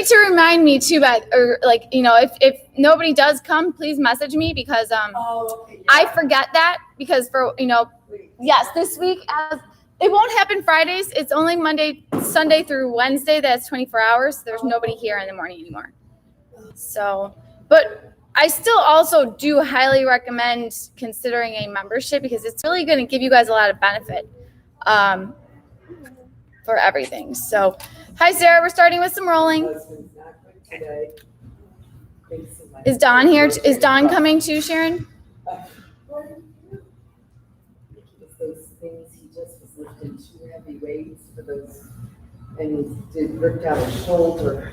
to remind me too, Beth, or like, if nobody does come, please message me because I forget that because yes, this week it won't happen Fridays. It's only Monday, Sunday through Wednesday. That's 24 hours. There's nobody here in the morning anymore. So, but I still also do highly recommend considering a membership because it's really going to give you guys a lot of benefit for everything. So, hi, Sarah. We're starting with some rolling. Is Dawn here? Is Dawn coming too, Sharon? Those things he just was lifting 2 heavy weights for those, and he ripped out his shoulder.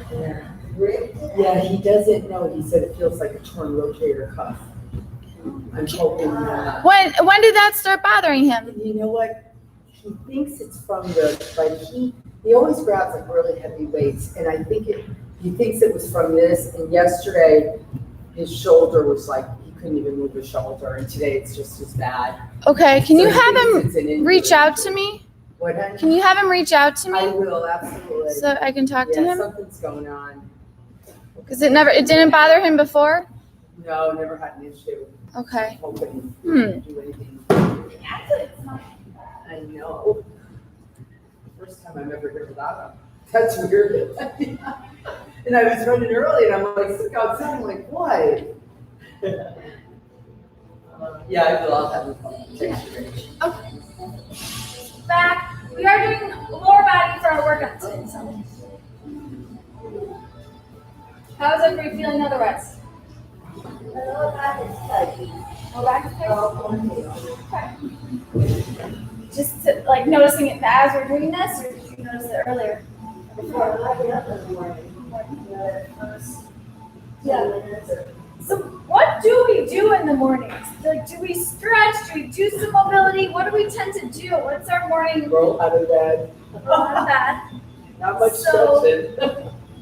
Yeah, he doesn't know. He said it feels like a torn rotator cuff. I'm hoping. When did that start bothering him? You know what? He thinks it's from but he always grabs like really heavy weights, and I think he thinks it was from this. And yesterday, his shoulder was like he couldn't even move his shoulder, and today it's just as bad. Okay, can you have him reach out to me? What, honey? Can you have him reach out to me? I will, absolutely. So I can talk to him? Something's going on. Because it didn't bother him before? No, never had an issue. Okay. Hoping he didn't do anything. I know. First time I've ever heard without him. That's weird. And I was running early and I'm like, sick outside. I'm like, what? Yeah, I will. I'll have a phone. Okay. Back. We are doing lower body for our workout today. So. How's everybody feeling otherwise? Lower back is tight. Lower back is tight? Okay. Just like noticing it as we're doing this, or did you notice it earlier? Before I get up in the morning. Yeah. So what do we do in the mornings? Like, do we stretch? Do we do some mobility? What do we tend to do? What's our morning? Roll out of bed. Roll out of bed. Not much stretching.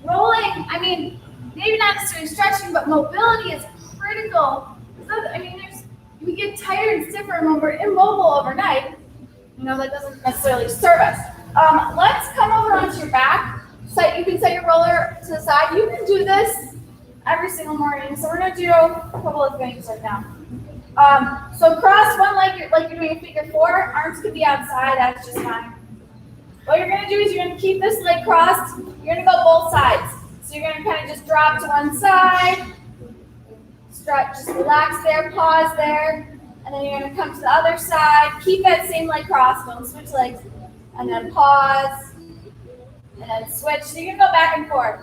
Rolling, I mean, maybe not necessarily stretching, but mobility is critical. We get tired and stiffer when we're immobile overnight. That doesn't necessarily serve us. Let's come over onto your back. So you can set your roller to the side. You can do this every single morning. So we're going to do a couple of things right now. So cross one leg like you're doing a figure 4. Arms could be outside. That's just fine. What you're going to do is you're going to keep this leg crossed. You're going to go both sides. So you're going to kind of just drop to one side. Stretch, just relax there, pause there. And then you're going to come to the other side. Keep that same leg crossed. Don't switch legs. And then pause. And then switch. So you can go back and forth.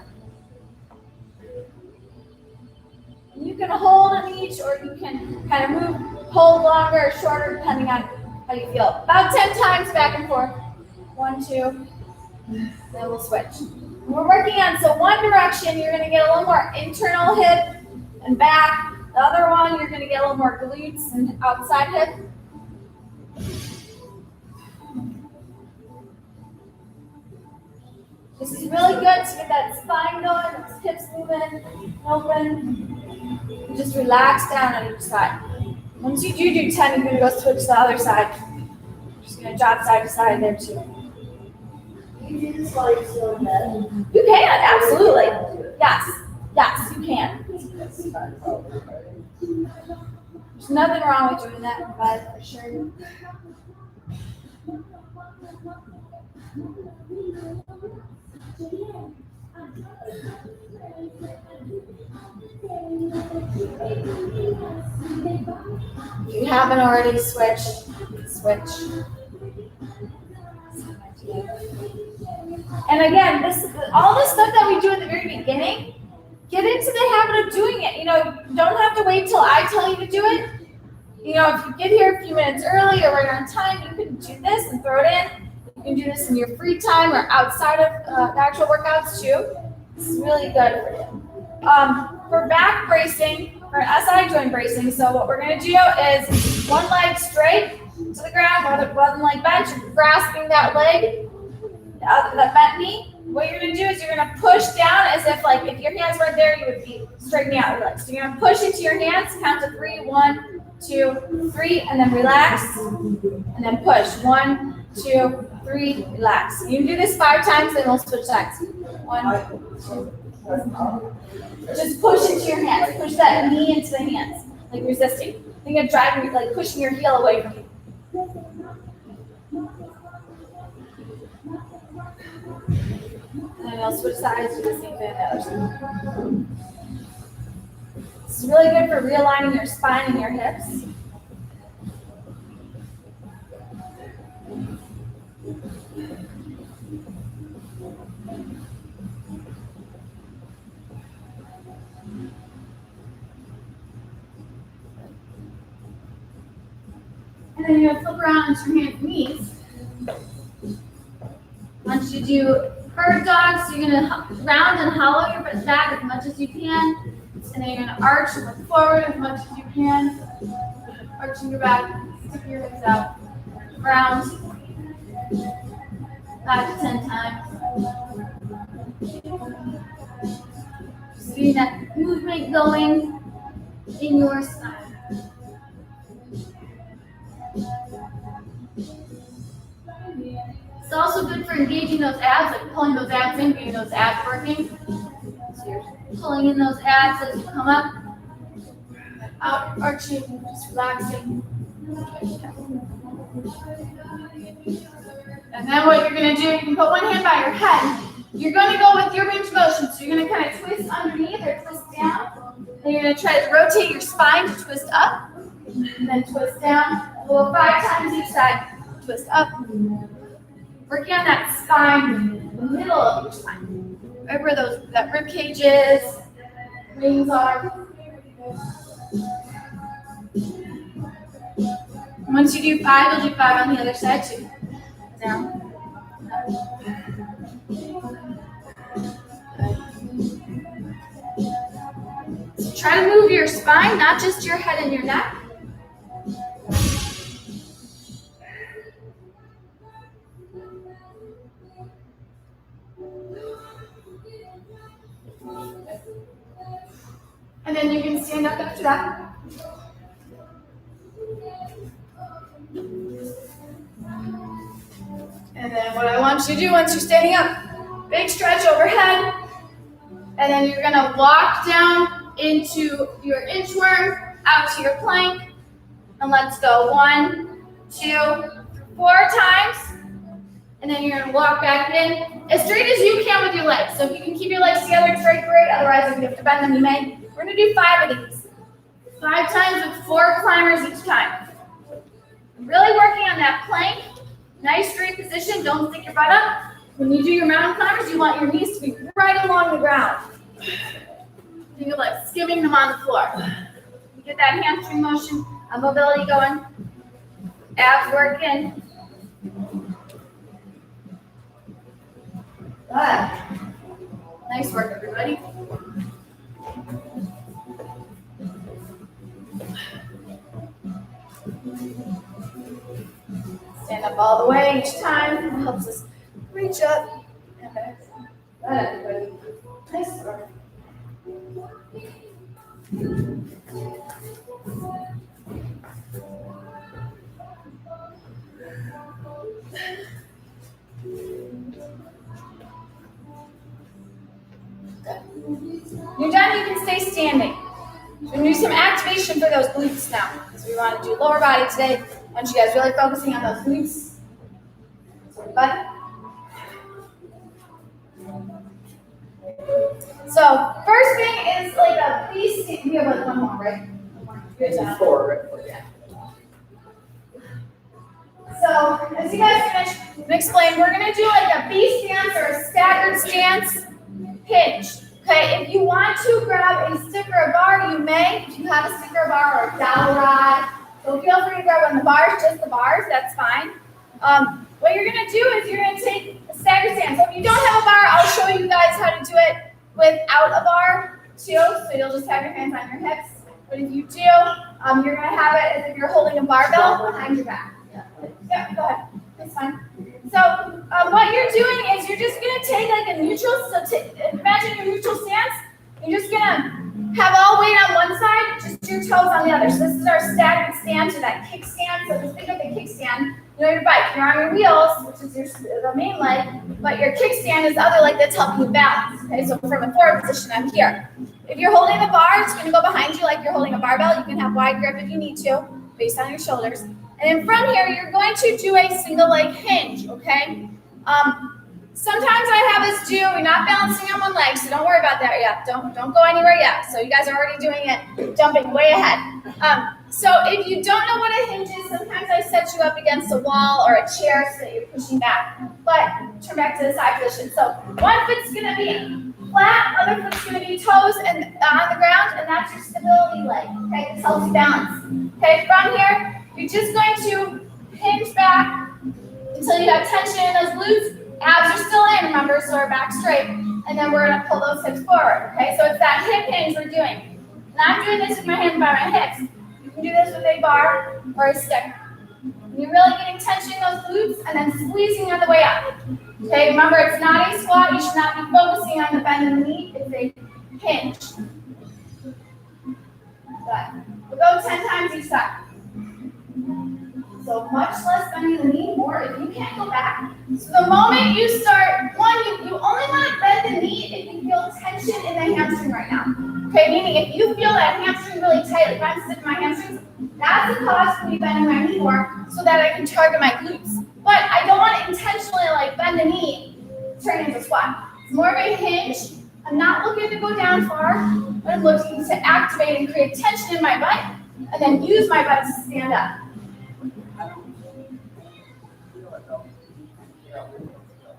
And you can hold in each, or you can kind of hold longer or shorter, depending on how you feel. About 10 times back and forth. 1, 2. Then we'll switch. We're working on, so one direction, you're going to get a little more internal hip and back. The other one, you're going to get a little more glutes and outside hip. This is really good to get that spine going, those hips moving, open. And just relax down on each side. Once you do 10, you're going to go switch to the other side. Just going to drop side to side there too. You do this while you're still in bed? You can, absolutely. Yes, you can. There's nothing wrong with doing that in bed for sure. If you haven't already switched, switch. And again, all this stuff that we do at the very beginning, get into the habit of doing it. You don't have to wait till I tell you to do it. If you get here a few minutes early or right on time, you can do this and throw it in. You can do this in your free time or outside of the actual workouts too. It's really good for you. For back bracing, for SI joint bracing, so what we're going to do is one leg straight to the ground, one leg bent, you're grasping that leg, that bent knee. What you're going to do is you're going to push down as if if your hands were there, you would be straightening out your legs. So you're going to push into your hands, count to 3, 1, 2, 3, and then relax, and then push. 1, 2, 3, relax. You do this 5 times, then we'll switch sides. 1, 2. Just push into your hands. Push that knee into the hands, like resisting. Think of driving, like pushing your heel away from you. And then I'll switch sides, do the same thing on the other side. This is really good for realigning your spine and your hips. And then you're gonna flip around into your hands and knees. I want you to do bird dog, so you're gonna round and hollow your back as much as you can. And then you're gonna arch and look forward as much as you can. Arching your back, stick your hips out. Round. 5 to 10 times. Just getting that movement going in your spine. It's also good for engaging those abs, like pulling those abs in, getting those abs working. So you're pulling in those abs as you come up. Out, arching, just relaxing. And then what you're going to do, you can put one hand by your head. You're going to go with your range of motion. So you're going to kind of twist underneath or twist down. Then you're going to try to rotate your spine to twist up. And then twist down. We'll go 5 times each side. Twist up. Working on that spine, the middle of your spine. Right where that rib cage is, wings are. Once you do 5, you'll do 5 on the other side too. Down. So try to move your spine, not just your head and your neck. And then you can stand up after that. And then what I want you to do once you're standing up, big stretch overhead. And then you're gonna walk down into your inchworm, out to your plank. And let's go 1, 2, 4 times. And then you're gonna walk back in as straight as you can with your legs. So if you can keep your legs together, it's great, great. Otherwise, if you have to bend them, you may. We're gonna do 5 of these. 5 times with 4 climbers each time. Really working on that plank. Nice straight position, don't stick your butt up. When you do your mountain climbers, you want your knees to be right along the ground. Think of like skimming them on the floor. You get that hamstring motion, mobility going. Abs working. Good. Nice work, everybody. Stand up all the way each time. It helps us reach up. Okay. Good, everybody. Nice work. You're done, you can stay standing. We're going to do some activation for those glutes now, because we want to do lower body today. I want you guys really focusing on those glutes. So, first thing is like a B stand. We have like one more, right? Good job. 4. Yeah. So, as you guys finish, I'm going to explain. We're going to do like a B stance or a staggered stance hinge. Okay, if you want to grab a stick or a bar, you may. If you have a stick or a bar or a dowel rod, so feel free to grab one of the bars, just the bars, that's fine. What you're going to do is you're going to take a staggered stance. So if you don't have a bar, I'll show you guys how to do it without a bar too. So you'll just have your hands on your hips. But if you do, you're going to have it as if you're holding a barbell behind your back. Yeah, go ahead. That's fine. So what you're doing is you're just going to take like a neutral, imagine your neutral stance. You're just going to have all weight on one side, just your toes on the other. So this is our staggered stance or that kickstand. So just think of the kickstand. You know your bike, you're on your wheels, which is the main leg, but your kickstand is the other leg that's helping you balance. Okay, so from a forward position, I'm here. If you're holding the bar, it's gonna go behind you like you're holding a barbell. You can have wide grip if you need to, based on your shoulders. And in front here, you're going to do a single leg hinge, okay? Sometimes I have us do, we're not balancing on one leg, so don't worry about that yet. Don't go anywhere yet. So you guys are already doing it, jumping way ahead. So if you don't know what a hinge is, sometimes I set you up against a wall or a chair so that you're pushing back. But turn back to the side position. So one foot's gonna be flat, other foot's gonna be toes and on the ground, and that's your stability leg. Okay, this helps you balance. Okay, from here, you're just going to hinge back until you have tension in those glutes. Abs are still in, remember, so we're back straight. And then we're gonna pull those hips forward, okay? So it's that hip hinge we're doing. And I'm doing this with my hands by my hips. You can do this with a bar or a stick. And you're really getting tension in those glutes and then squeezing on the way up. Okay, remember, it's not a squat. You should not be focusing on the bend in the knee. It's a hinge. Good. We'll go 10 times each side. So much less bending the knee, more if you can't go back. So the moment you start, you only want to bend the knee if you feel tension in the hamstring right now. Okay, meaning if you feel that hamstring really tight, if I'm sitting my hamstrings, that's the cause for me bending my knee more so that I can target my glutes. But I don't want to intentionally bend the knee, turn into a squat. It's more of a hinge. I'm not looking to go down far, but I'm looking to activate and create tension in my butt and then use my butt to stand up.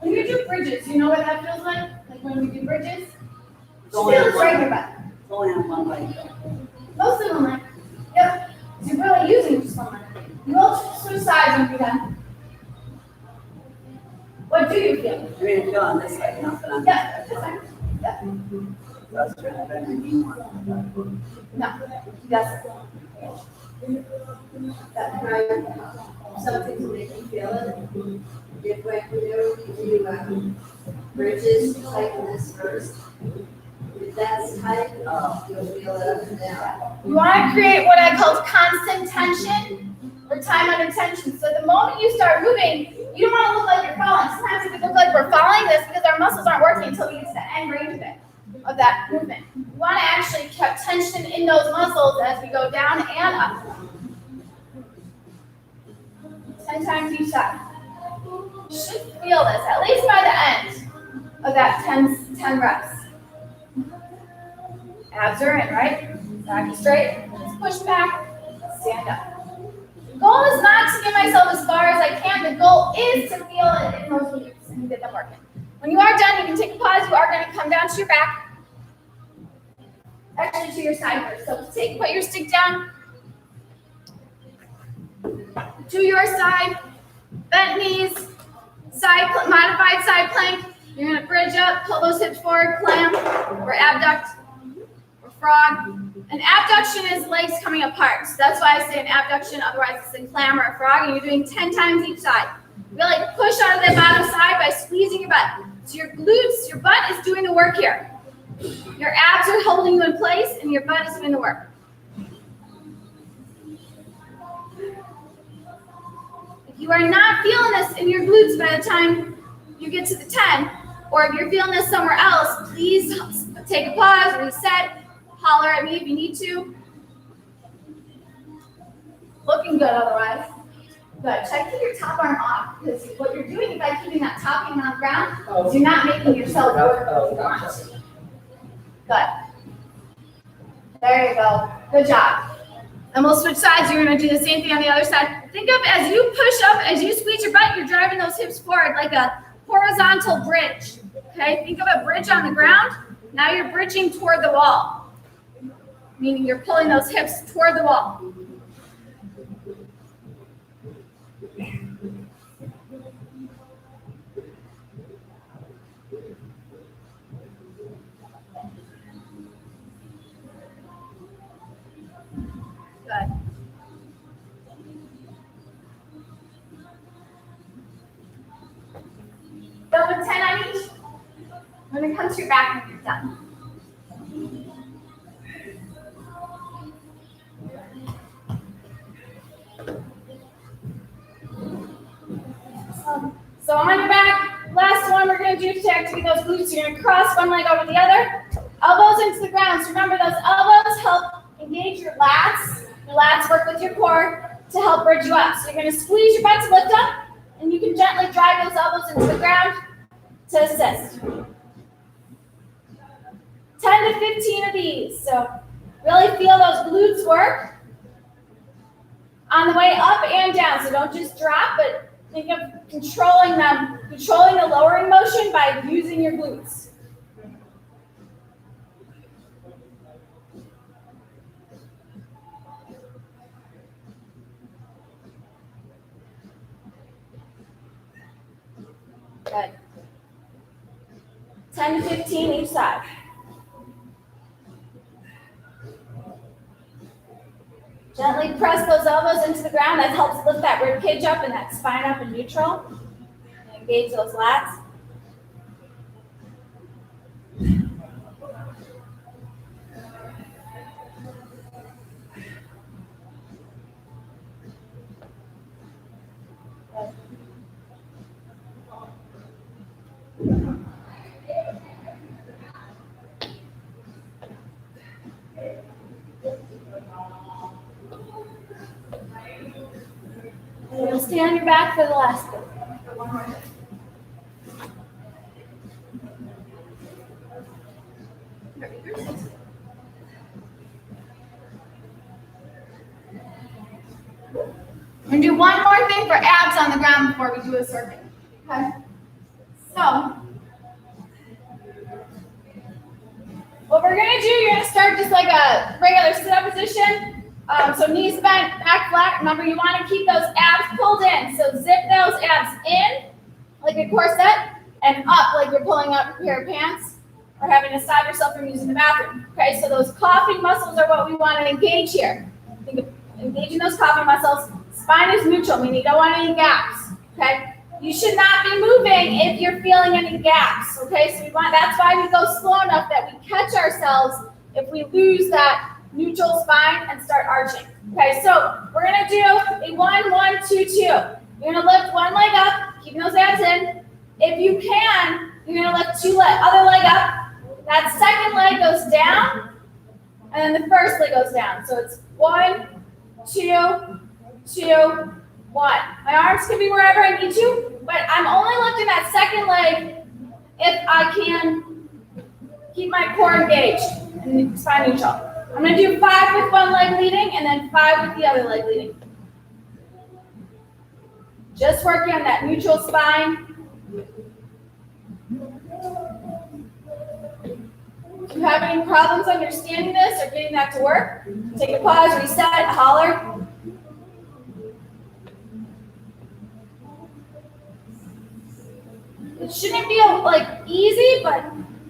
When you do bridges, you know what that feels like? Like when we do bridges? It feels right in your butt. Only on one leg. Most of them like, yep. So you're really using just one leg. You will switch sides when you're done. What do you feel? I mean, I feel on this side, not on Yeah, that's fine. Yep. I was trying to bend the knee more. No. Yes. Something to make you feel it. If like we do bridges, tighten this first. If that's tight, you'll feel it up and down. You want to create what I call constant tension or time under tension. So the moment you start moving, you don't want to look like you're falling. Sometimes it could look like we're falling this because our muscles aren't working until we get to the end range of that movement. You want to actually keep tension in those muscles as we go down and up. 10 times each side. You should feel this, at least by the end of that 10 reps. Abs are in, right? Back straight. Just push back, stand up. The goal is not to get myself as far as I can. The goal is to feel it in those glutes and get them working. When you are done, you can take a pause. You are going to come down to your back. Actually, to your side first. So put your stick down to your side, bent knees, modified side plank. You're going to bridge up, pull those hips forward, clam, or abduct, or frog. An abduction is legs coming apart. So that's why I say an abduction, otherwise it's a clam or a frog, and you're doing 10 times each side. Really push out of the bottom side by squeezing your butt. So your glutes, your butt is doing the work here. Your abs are holding you in place, and your butt is doing the work. If you are not feeling this in your glutes by the time you get to the 10, or if you're feeling this somewhere else, please take a pause, reset, holler at me if you need to. Looking good otherwise. Good. Try to keep your top arm off, because what you're doing by keeping that top hand on the ground is you're not making yourself work if you want. Good. There you go. Good job. And we'll switch sides. You're going to do the same thing on the other side. Think of as you push up, as you squeeze your butt, you're driving those hips forward like a horizontal bridge. Okay? Think of a bridge on the ground. Now you're bridging toward the wall, meaning you're pulling those hips toward the wall. Good. Go with 10 on each. I'm going to come to your back when you're done. So on your back, last one we're gonna do to activate those glutes. You're gonna cross one leg over the other, elbows into the ground. So remember, those elbows help engage your lats. Your lats work with your core to help bridge you up. So you're gonna squeeze your butt to lift up, and you can gently drive those elbows into the ground to assist. 10 to 15 of these. So really feel those glutes work on the way up and down. So don't just drop, but think of controlling them, controlling the lowering motion by using your glutes. Good. 10 to 15 each side. Gently press those elbows into the ground. That helps lift that rib cage up and that spine up in neutral. And engage those lats. And you'll stay on your back for the last bit. One more. We're gonna do one more thing for abs on the ground before we do a circuit. Okay. So, what we're gonna do, you're gonna start just like a regular sit-up position. So knees bent, back flat. Remember, you want to keep those abs pulled in. So zip those abs in like a corset and up like you're pulling up a pair of pants or having to stop yourself from using the bathroom. Okay, so those coughing muscles are what we want to engage here. Think of engaging those coughing muscles. Spine is neutral, meaning you don't want any gaps. Okay, you should not be moving if you're feeling any gaps. Okay, so that's why we go slow enough that we catch ourselves if we lose that neutral spine and start arching. Okay, so we're gonna do a 1, 1, 2, 2. You're gonna lift one leg up, keeping those abs in. If you can, you're gonna lift other leg up. That second leg goes down, and then the first leg goes down. So it's 1, 2, 2, 1. My arms can be wherever I need to, but I'm only lifting that second leg if I can keep my core engaged and spine neutral. I'm going to do 5 with one leg leading and then 5 with the other leg leading. Just working on that neutral spine. If you have any problems understanding this or getting that to work, take a pause, reset, holler. It shouldn't be like easy, but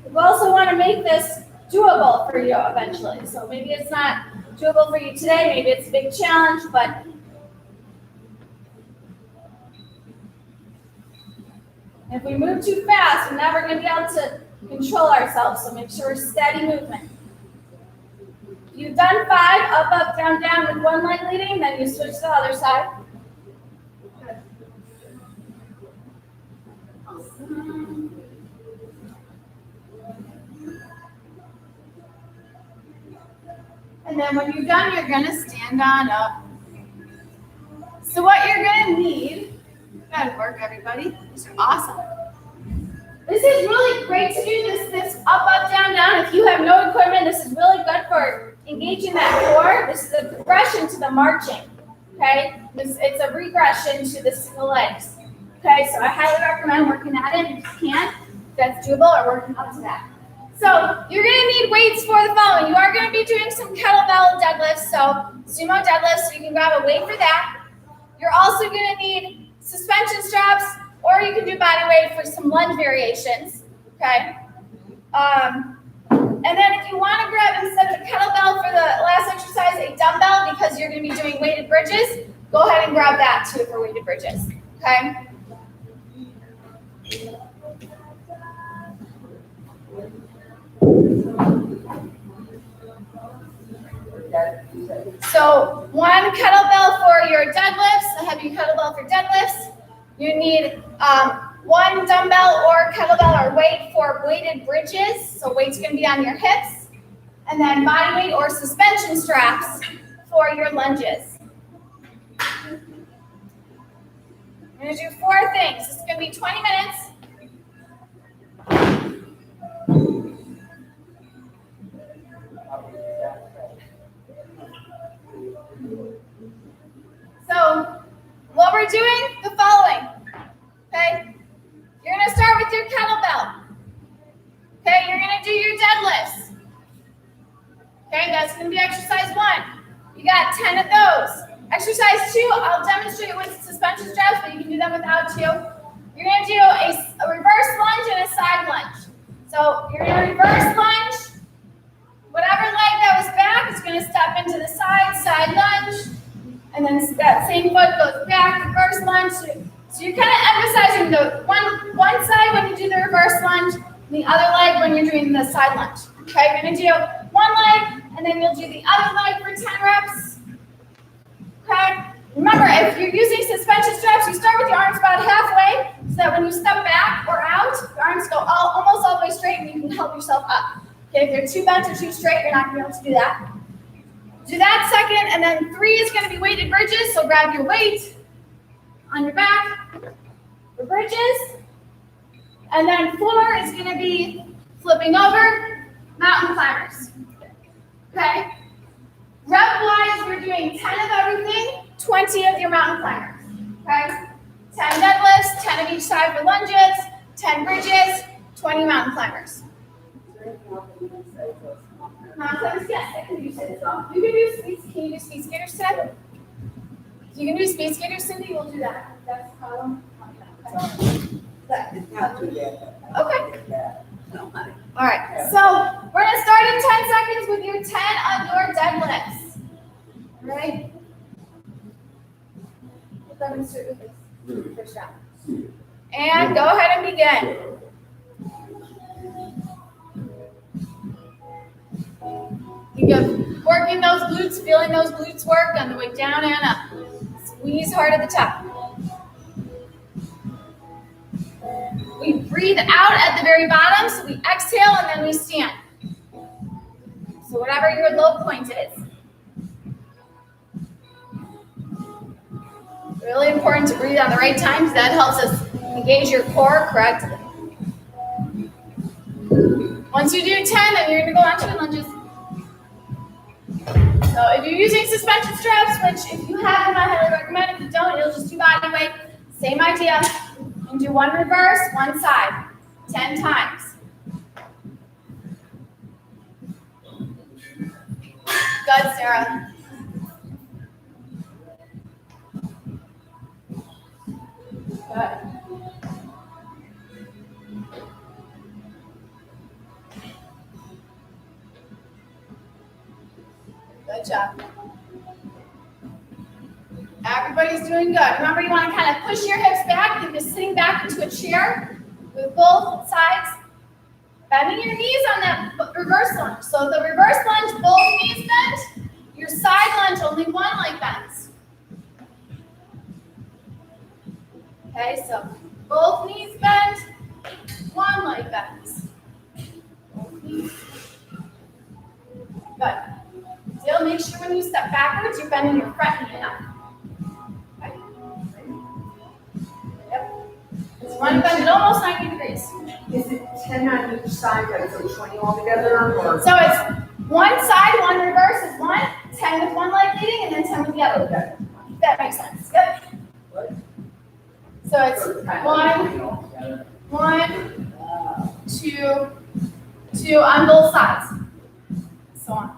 we also want to make this doable for you eventually. So maybe it's not doable for you today, maybe it's a big challenge, but if we move too fast, we're never going to be able to control ourselves. So make sure we're steady movement. If you've done 5, up, up, down, down with one leg leading, then you switch to the other side. And then when you're done, you're going to stand on up. So what you're going to need, good work, everybody. These are awesome. This is really great to do this up, up, down, down. If you have no equipment, this is really good for engaging that core. This is a progression to the marching, okay? It's a regression to the single legs, okay? So I highly recommend working at it if you can, if that's doable, or working up to that. So you're going to need weights for the following. You are going to be doing some kettlebell deadlifts, so sumo deadlifts, so you can grab a weight for that. You're also going to need suspension straps, or you can do body weight for some lunge variations, okay? And then if you want to grab, instead of a kettlebell for the last exercise, a dumbbell, because you're going to be doing weighted bridges, go ahead and grab that too for weighted bridges, okay? So 1 kettlebell for your deadlifts, a heavy kettlebell for deadlifts. You need one dumbbell or kettlebell or weight for weighted bridges. So weight's gonna be on your hips. And then body weight or suspension straps for your lunges. I'm gonna do 4 things. This is gonna be 20 minutes. So what we're doing, the following, okay? You're gonna start with your kettlebell. Okay, you're gonna do your deadlifts. Okay, that's gonna be exercise 1. You got 10 of those. Exercise 2, I'll demonstrate with suspension straps, but you can do them without 2. You're gonna do a reverse lunge and a side lunge. So you're gonna reverse lunge. Whatever leg that was back is gonna step into the side lunge. And then that same foot goes back, reverse lunge. So you're kind of emphasizing the one side when you do the reverse lunge, and the other leg when you're doing the side lunge. Okay, you're gonna do one leg, and then you'll do the other leg for 10 reps. Okay, remember, if you're using suspension straps, you start with your arms about halfway, so that when you step back or out, your arms go almost all the way straight, and you can help yourself up. Okay, if you're too bent or too straight, you're not gonna be able to do that. Do that second, and then 3 is gonna be weighted bridges, so grab your weight on your back for bridges. And then 4 is gonna be flipping over, mountain climbers. Okay? Rep-wise, we're doing 10 of everything, 20 of your mountain climbers. Okay? 10 deadlifts, 10 of each side for lunges, 10 bridges, 20 mountain climbers. Mountain climbers, yes, I can do so. You can do can you do speed skaters today? If you can do speed skaters, Cindy, we'll do that. That's the problem. Okay. All right. So we're gonna start in 10 seconds with your 10 on your deadlifts. All right. Demonstrate with this first round. And go ahead and begin. Think of working those glutes, feeling those glutes work on the way down and up. Squeeze hard at the top. We breathe out at the very bottom, so we exhale and then we stand. So whatever your low point is. Really important to breathe on the right time because that helps us engage your core correctly. Once you do 10, then you're going to go on to your lunges. So if you're using suspension straps, which if you have them, I highly recommend. If you don't, you'll just do body weight. Same idea. And do one reverse, one side, 10 times. Good, Sarah. Good. Good job. Everybody's doing good. Remember, you want to kind of push your hips back. You're just sitting back into a chair with both sides. Bending your knees on that reverse lunge. So the reverse lunge, both knees bent. Your side lunge, only one leg bends. Okay, so both knees bent, one leg bends. Both knees. Good. Still make sure when you step backwards, you're bending your front knee up. Okay. Yep. It's one bend at almost 90 degrees. Is it 10 on each side, like so 20 altogether, or? So it's one side, one reverse is 1, 10 with one leg leading, and then 10 with the other. Okay. That makes sense. Yep. So it's 1, 2 on both sides. So on.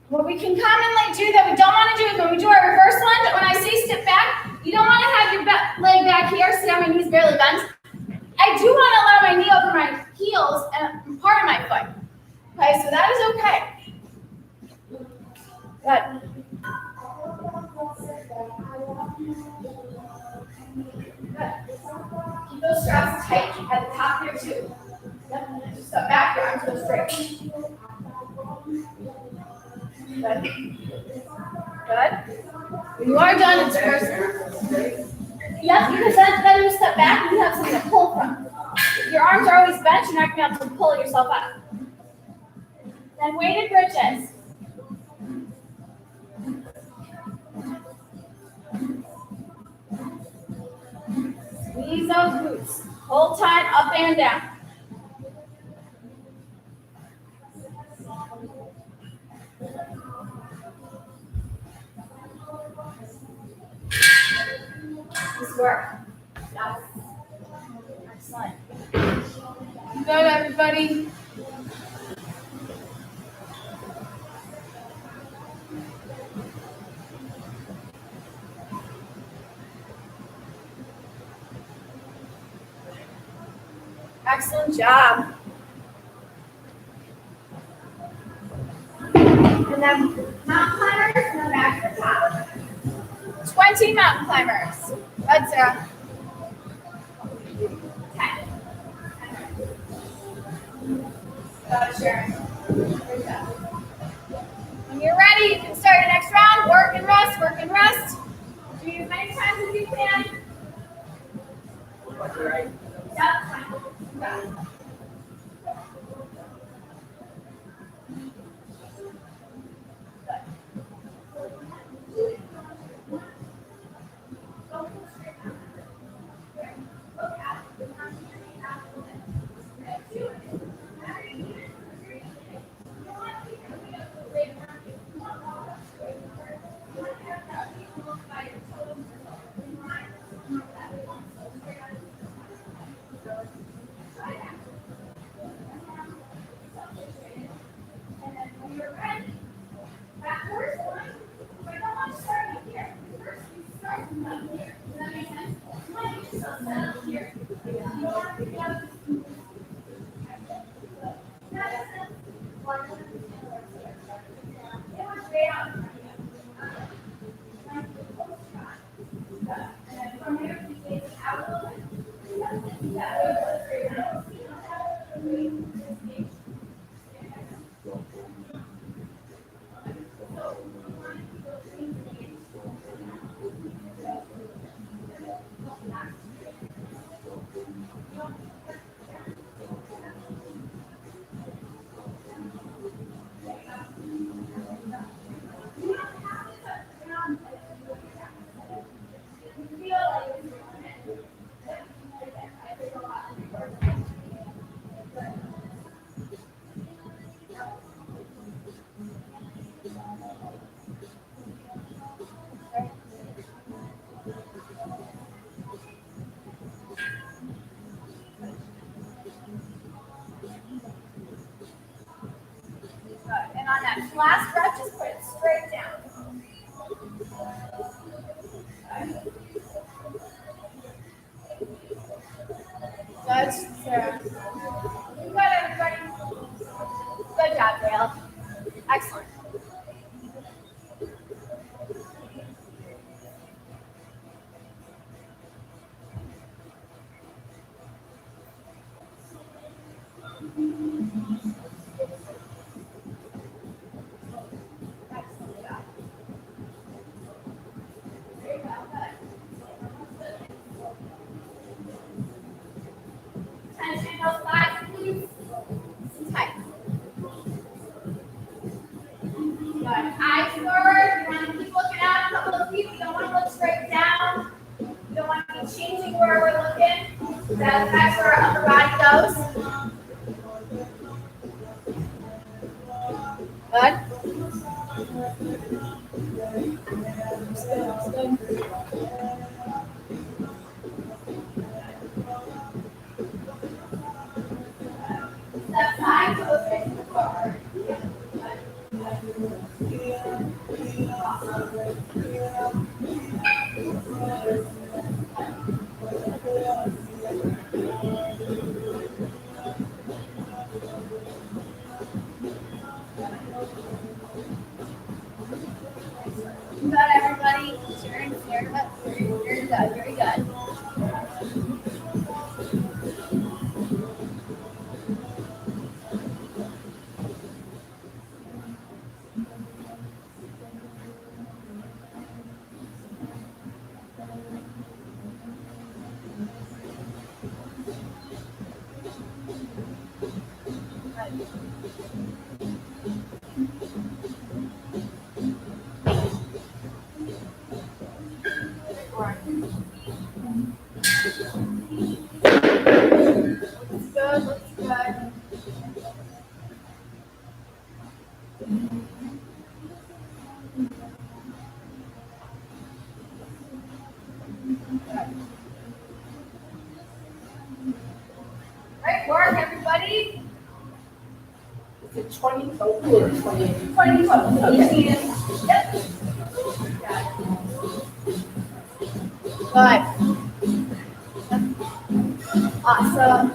What we can commonly do that we don't want to do is when we do our reverse lunge, when I say step back, you don't want to have your leg back here, see how my knee's barely bent. I do want to allow my knee over my heels and part of my foot. Okay, so that is okay. Good. Good. Keep those straps tight at the top here too. Yep. Just step back, your arms go straight. done, it's first. Yep, because then you step back and you have something to pull from. Your arms are always bent, you're not going to be able to pull yourself up. Then weighted bridges. Squeeze those glutes. Hold tight, up and down. Nice work. Yes. Excellent. Good, everybody. Excellent job. And then mountain climbers, and then back to the top. 20 mountain climbers. Good, Sarah. 10. Sharon. Good job. When you're ready, you can start your next round. Work and rest, work and rest. Do it as many times as you can. Yep, fine. Got it. And on that last breath, just put it straight down. Good, Sarah. Good, everybody. Good job, Dale. Excellent. Excellent job. Very well, good. Tension in those thighs, please. Tight. Good. Eyes forward. You want to keep looking out a couple of feet. You don't want to look straight down. You don't want to be changing where we're looking. That's where our upper body goes. Good. Left side goes facing forward. Good, everybody. Sharon, very good, very good. Looks good, looks good. Great work, everybody. Is it 20 total or 20? 20 total. Okay. Yep. Good. Awesome.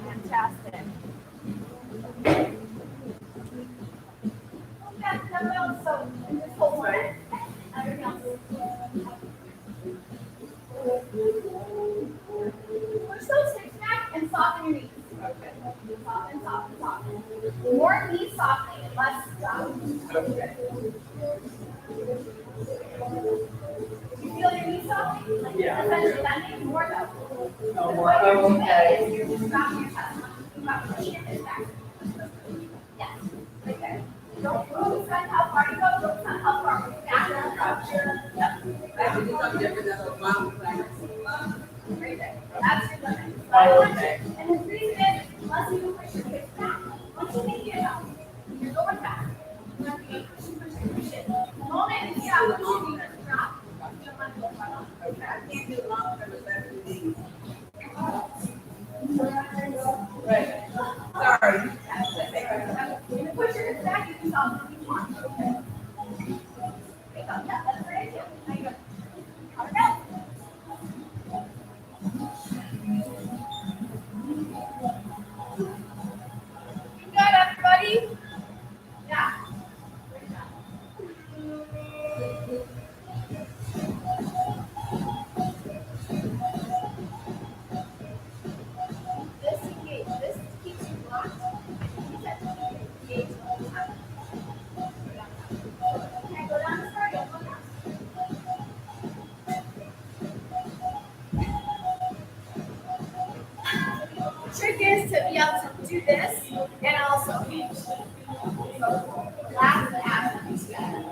Fantastic. Okay, nothing else, so just hold on. Everything else. Push those hips back and soften your knees. Okay. Soften, soften, soften. More knee softening and less Okay. you feel your knee softening? Like, Yeah. essentially, that means more though. No So more. what you're doing Okay. is you're just dropping your chest. You're not pushing your hips back. Yes, right there. Don't focus on how far you go, focus on how far you back and up. Yep. Right there. That's your limit. Oh, okay. And the reason is, unless you push your hips back, once you make it up, you're going back. You're going to be pushing. The moment you stop pushing, you just drop. You don't let go front on. Okay. Can't do it long term with that. Right. Sorry. When you push your hips back, you can solve what you want. Okay. There you go. Yeah, that's great. Yeah. Now you go. Calm it down. You good, everybody? Yeah. Great job. This engage, this keeps you locked. Engage the whole time. Can I go down this far? Yeah, go down. The trick is to be able to do this and also engage. So relax the abs together.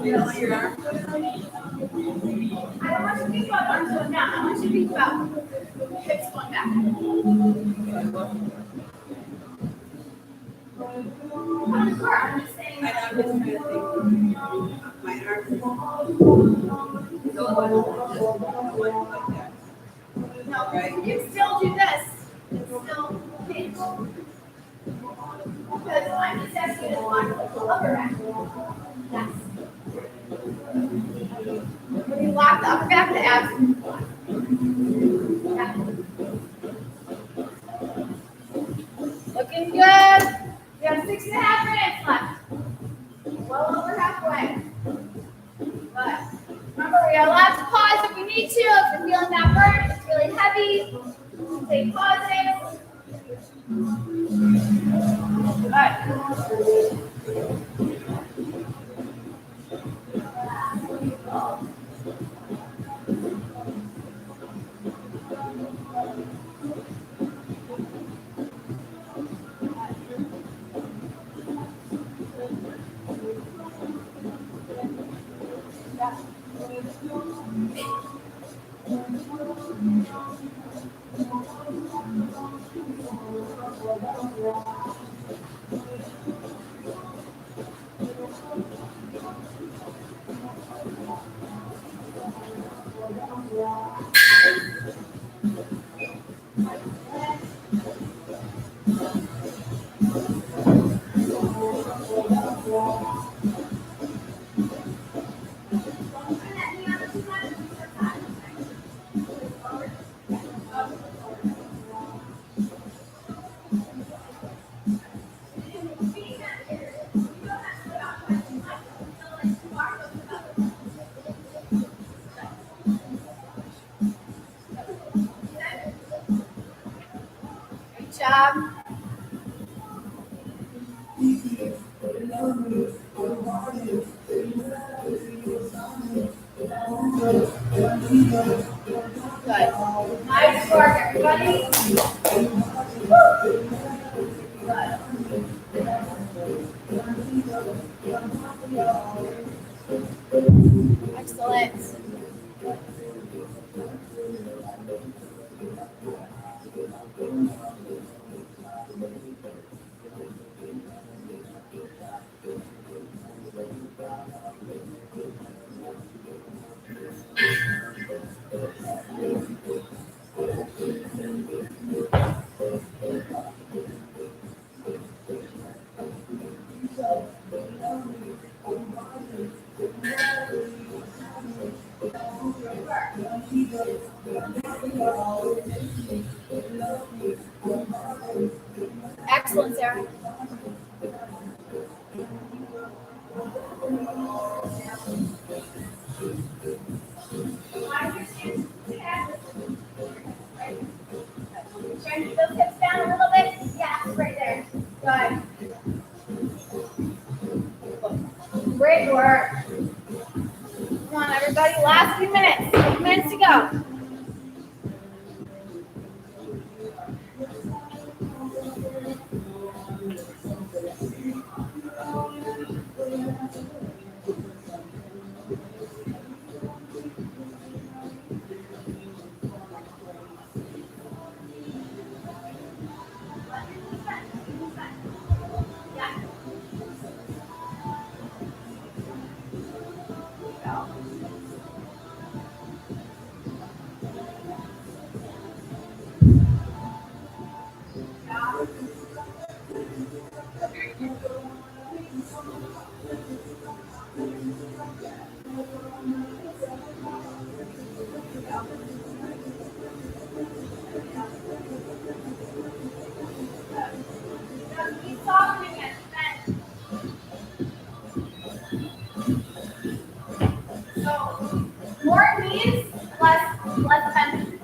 You don't want your arm? I don't want you to think about arms going down. I want you to think about hips going back. On the floor, I'm just saying. My No, you can still do this. You can still pinch. Because I'm just asking you to watch the upper back. Yes. When you lock the upper back, the abs. Yeah. Looking good. We have 6.5 minutes left. Well over halfway. But remember, we are allowed to pause if we need to. If you're feeling that burn, if it's really heavy, stay pausing. Good. everybody. Excellent. Excellent, Sarah. Trying to keep those hips down a little bit. Yeah, right there. Good. Great work. Come on, everybody. Last few minutes. 8 minutes to go. Keep softening it. So, more knees, less tension.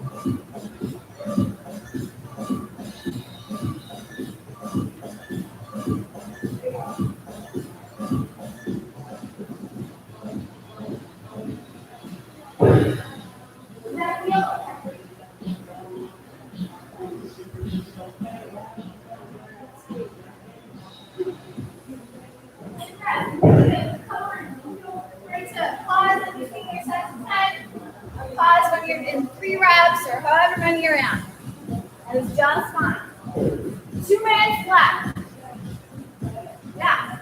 Does that feel? Great to pause in between your sets of 10. Pause when you're in 3 reps or however many you're in. That is just fine. 2 minutes left. Yeah.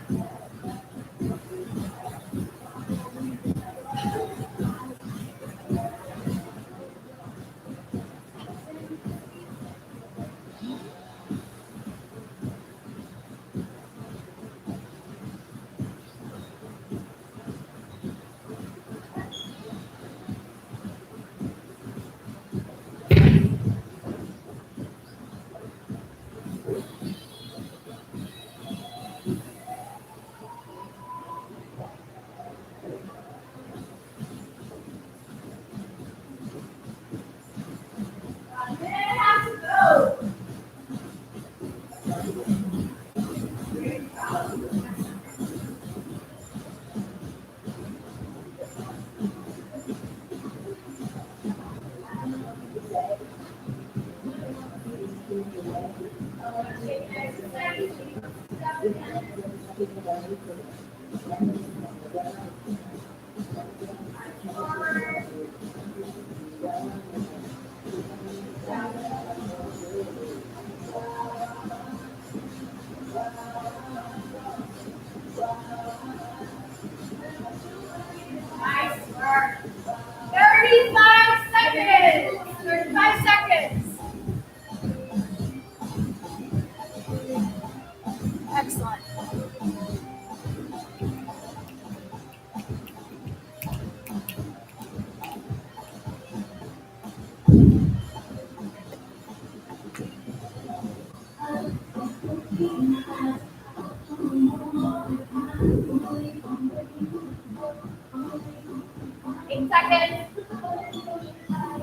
A minute and a half to go. Nice work. 35 seconds. 35 seconds. Excellent. Eight seconds.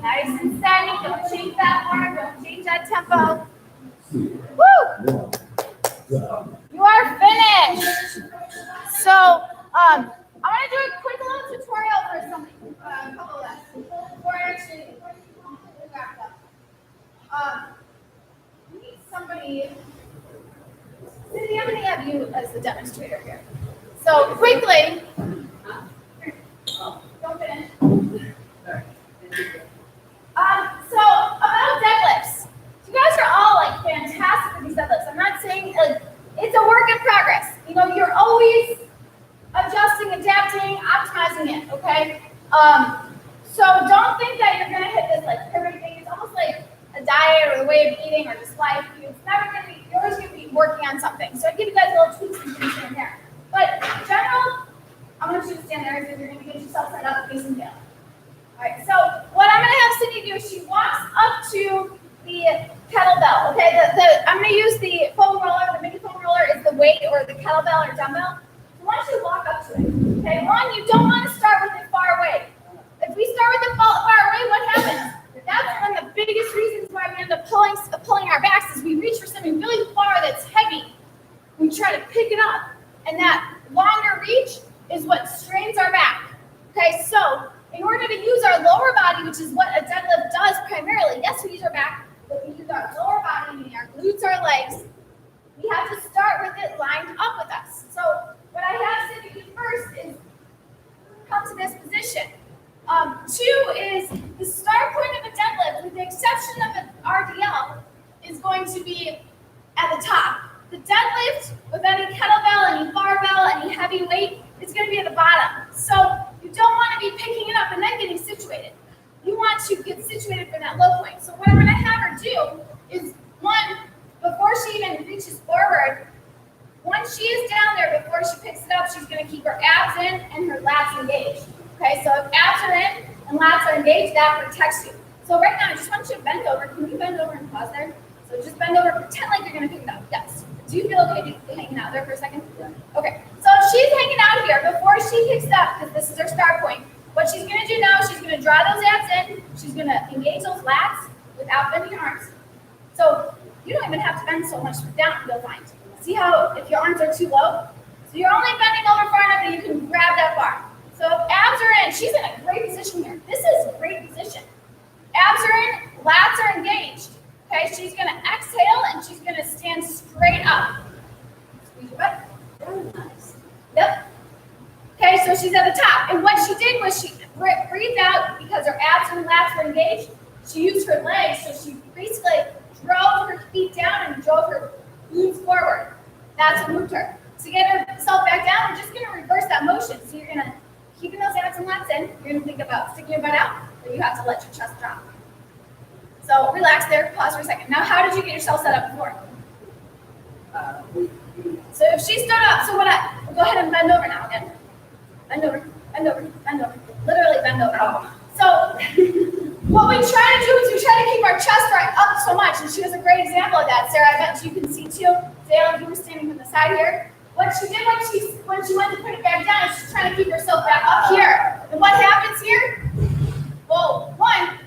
Nice and steady. Don't change that mark. Don't change that tempo. Woo! You are finished. So, I'm gonna do a quick little tutorial for something. A couple of us before I actually wrap up. We need somebody. Cindy, I'm going to have you as the demonstrator here. So quickly, jump in. So about deadlifts. You guys are all like fantastic with these deadlifts. I'm not saying it's a work in progress. You know, you're always adjusting, adapting, optimizing it. Okay. So don't think that you're gonna hit this like perfect thing. It's almost like a diet or the way of eating or just life. It's never gonna be. You're always gonna be working on something. So I give you guys little tweaks and things here and there. But in general, I want you to stand there as if you're gonna get yourself set up facing down. All right, so what I'm gonna have Cindy do is she walks up to the kettlebell. Okay, I'm gonna use the foam roller. The mini foam roller is the weight or the kettlebell or dumbbell. So why don't you walk up to it? Okay, one, you don't want to start with it far away. If we start with it far away, what happens? That's one of the biggest reasons why we end up pulling our backs is we reach for something really far that's heavy. We try to pick it up, and that longer reach is what strains our back. Okay, so in order to use our lower body, which is what a deadlift does primarily, yes, we use our back, but we use our lower body, meaning our glutes, our legs. We have to start with it lined up with us. So what I have Cindy do first is come to this position. Two is the start point of a deadlift, with the exception of an RDL, is going to be at the top. The deadlift with any kettlebell, any barbell, any heavy weight, it's going to be at the bottom. So you don't want to be picking it up and then getting situated. You want to get situated for that low point. So what I'm going to have her do is, one, before she even reaches forward, once she is down there, before she picks it up, she's going to keep her abs in and her lats engaged. Okay, so if abs are in and lats are engaged, that protects you. So right now, I just want you to bend over. Can you bend over and pause there? So just bend over, pretend like you're going to pick it up. Yes. Do you feel okay hanging out there for a second? Yeah. Okay, so she's hanging out here before she picks it up, because this is her start point. What she's going to do now, she's going to draw those abs in. She's going to engage those lats without bending your arms. So you don't even have to bend so much down, you'll find. See how if your arms are too low? So you're only bending over far enough that you can grab that bar. So if abs are in, she's in a great position here. This is a great position. Abs are in, lats are engaged. Okay, she's going to exhale and she's going to stand straight up. Squeeze your butt. Very nice. Yep. Okay, so she's at the top. And what she did was she breathed out because her abs and lats were engaged. She used her legs, so she basically drove her feet down and drove her glutes forward. That's what moved her. To get herself back down, we're just going to reverse that motion. So you're going to, keeping those abs and lats in, you're going to think about sticking your butt out, but you have to let your chest drop. So relax there, pause for a second. Now, how did you get yourself set up before? So if she stood up, so go ahead and bend over now again. Bend over, bend over, bend over. Literally bend over. So what we try to do is we try to keep our chest right up so much, and she was a great example of that. Sarah, I bet you can see too. Dale, you were standing from the side here. What she did when she went to put it back down is she's trying to keep herself back up here. And what happens here? Well, one,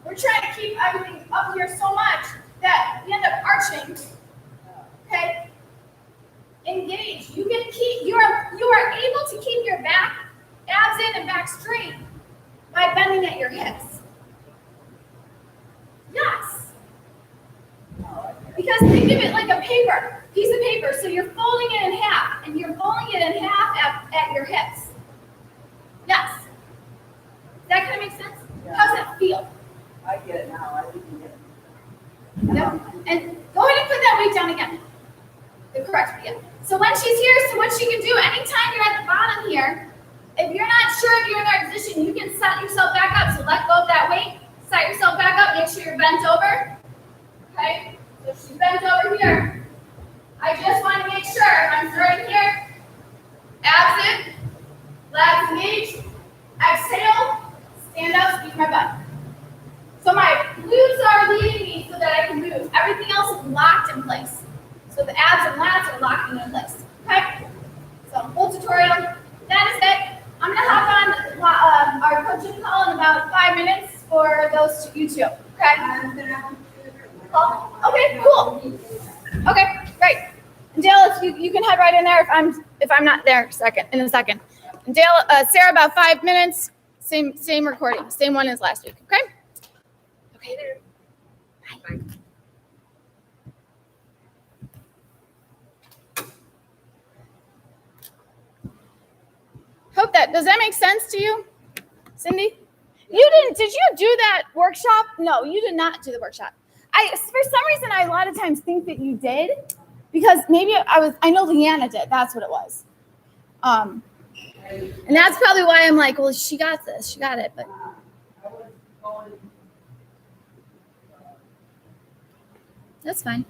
we're trying to keep everything up here so much that we end up arching. Okay? Engage. You are able to keep your back, abs in and back straight by bending at your hips. Yes. Because think of it like a piece of paper. So you're folding it in half, and you're folding it in half at your hips. Yes. Is that going to make sense? Yeah. How's that feel? I get it now. I didn't get it. Yep. And go ahead and put that weight down again. The correct weight. So when she's here, so what she can do, anytime you're at the bottom here, if you're not sure if you're in the right position, you can set yourself back up. So let go of that weight, set yourself back up, make sure you're bent over. Okay? So she's bent over here. I just want to make sure I'm starting here. Abs in, lats engaged, exhale, stand up, squeeze my butt. So my glutes are leading me so that I can move. Everything else is locked in place. So the abs and lats are locking in place. Okay? So full tutorial. That is it. I'm going to hop on our coaching call in about 5 minutes for those to you two. Okay? Okay, cool. Okay, great. And Dale, if you can head right in there if I'm not there in a second. And Dale, Sarah, about 5 minutes. Same recording, same one as last week. Okay. Okay. Bye. that, does that make sense to you, Cindy? Did you do that workshop? No, you did not do the workshop. For some reason, I a lot of times think that you did, because maybe I know Leanna did. That's what it was. And that's probably why I'm like, well, she got this. She got it. But that's fine.